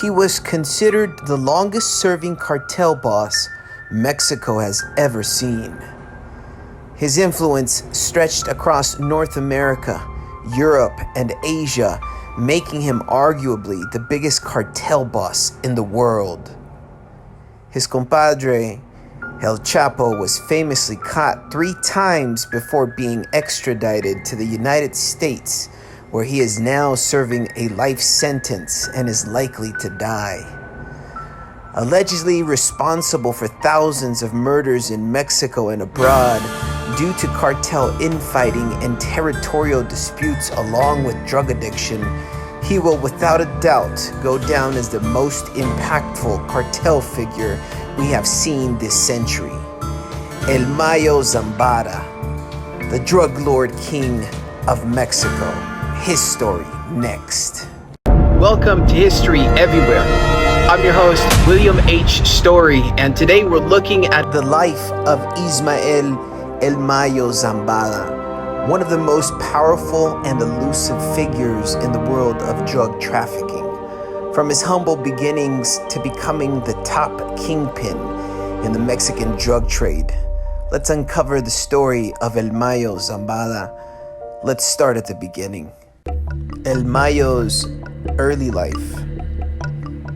He was considered the longest-serving cartel boss Mexico has ever seen. His influence stretched across North America, Europe, and Asia, making him arguably the biggest cartel boss in the world. His compadre, El Chapo, was famously caught 3 times before being extradited to the United States, where he is now serving a life sentence and is likely to die. Allegedly responsible for thousands of murders in Mexico and abroad due to cartel infighting and territorial disputes along with drug addiction, he will without a doubt go down as the most impactful cartel figure we have seen this century. El Mayo Zambada, the drug lord king of Mexico. His story next. Welcome to History Everywhere. I'm your host, William H. Story, and today we're looking at the life of Ismael El Mayo Zambada, one of the most powerful and elusive figures in the world of drug trafficking. From his humble beginnings to becoming the top kingpin in the Mexican drug trade, let's uncover the story of El Mayo Zambada. Let's start at the beginning. El Mayo's early life.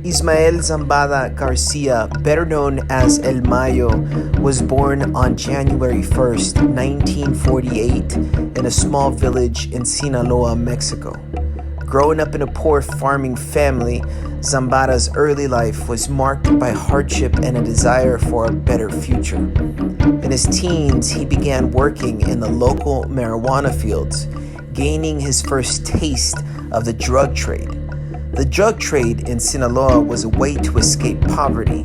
Ismael Zambada Garcia, better known as El Mayo, was born on January 1st, 1948, in a small village in Sinaloa, Mexico. Growing up in a poor farming family, Zambada's early life was marked by hardship and a desire for a better future. In his teens, he began working in the local marijuana fields, gaining his first taste of the drug trade. The drug trade in Sinaloa was a way to escape poverty,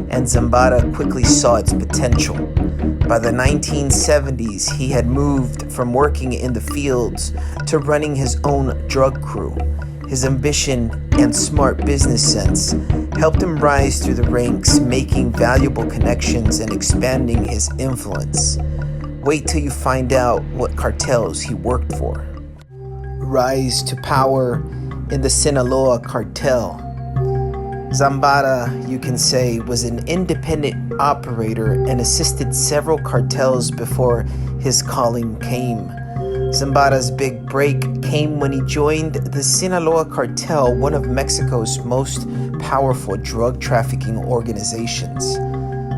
and Zambada quickly saw its potential. By the 1970s, he had moved from working in the fields to running his own drug crew. His ambition and smart business sense helped him rise through the ranks, making valuable connections and expanding his influence. Wait till you find out what cartels he worked for. Rise to power in the Sinaloa cartel. Zambada, you can say, was an independent operator and assisted several cartels before his calling came. Zambada's big break came when he joined the Sinaloa cartel, one of Mexico's most powerful drug trafficking organizations.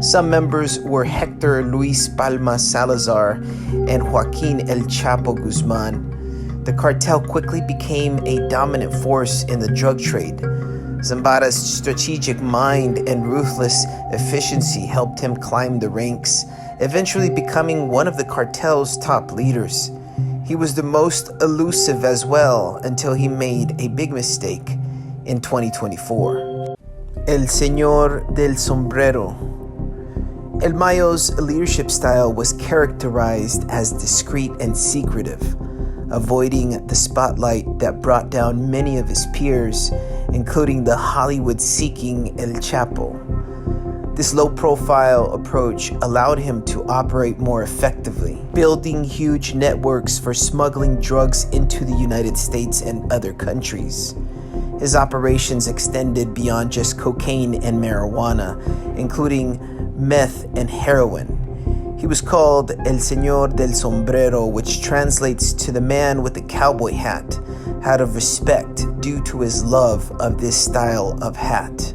Some members were Hector Luis Palma Salazar and Joaquin El Chapo Guzman. The cartel quickly became a dominant force in the drug trade. Zambada's strategic mind and ruthless efficiency helped him climb the ranks, eventually becoming one of the cartel's top leaders. He was the most elusive as well until he made a big mistake in 2024. El Señor del Sombrero. El Mayo's leadership style was characterized as discreet and secretive, avoiding the spotlight that brought down many of his peers, including the Hollywood-seeking El Chapo. This low-profile approach allowed him to operate more effectively, building huge networks for smuggling drugs into the United States and other countries. His operations extended beyond just cocaine and marijuana, including meth and heroin. He was called El Señor del Sombrero, which translates to the man with the cowboy hat, out of respect due to his love of this style of hat.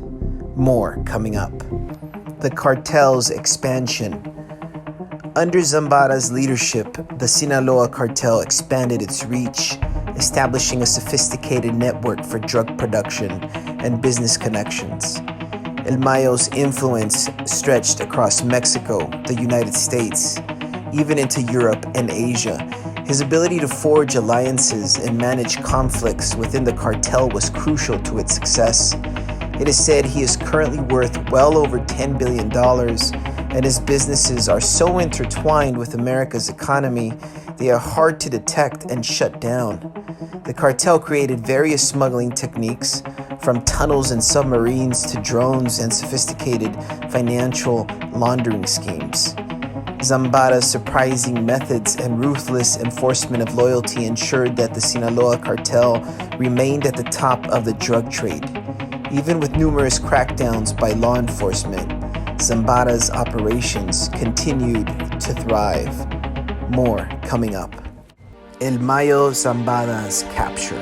More coming up. The Cartels Expansion. Under Zambada's leadership, the Sinaloa cartel expanded its reach, establishing a sophisticated network for drug production and business connections. El Mayo's influence stretched across Mexico, the United States, even into Europe and Asia. His ability to forge alliances and manage conflicts within the cartel was crucial to its success. It is said he is currently worth well over $10 billion, and his businesses are so intertwined with America's economy, they are hard to detect and shut down. The cartel created various smuggling techniques, from tunnels and submarines to drones and sophisticated financial laundering schemes. Zambada's surprising methods and ruthless enforcement of loyalty ensured that the Sinaloa cartel remained at the top of the drug trade. Even with numerous crackdowns by law enforcement, Zambada's operations continued to thrive. More coming up. El Mayo Zambada's capture.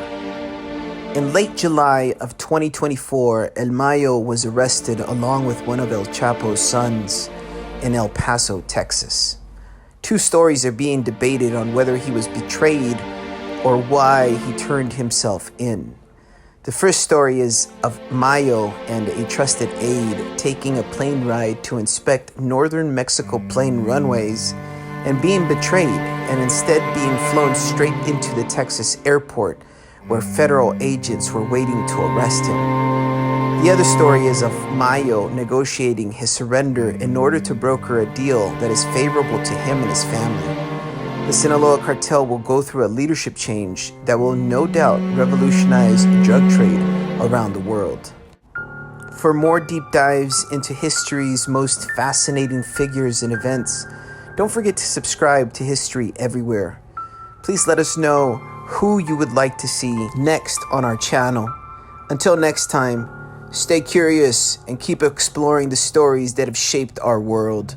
In late July of 2024, El Mayo was arrested along with one of El Chapo's sons in El Paso, Texas. Two stories are being debated on whether he was betrayed or why he turned himself in. The first story is of Mayo and a trusted aide taking a plane ride to inspect northern Mexico plane runways and being betrayed and instead being flown straight into the Texas airport where federal agents were waiting to arrest him. The other story is of Mayo negotiating his surrender in order to broker a deal that is favorable to him and his family. The Sinaloa cartel will go through a leadership change that will no doubt revolutionize drug trade around the world. For more deep dives into history's most fascinating figures and events, don't forget to subscribe to History Everywhere. Please let us know who you would like to see next on our channel. Until next time, stay curious and keep exploring the stories that have shaped our world.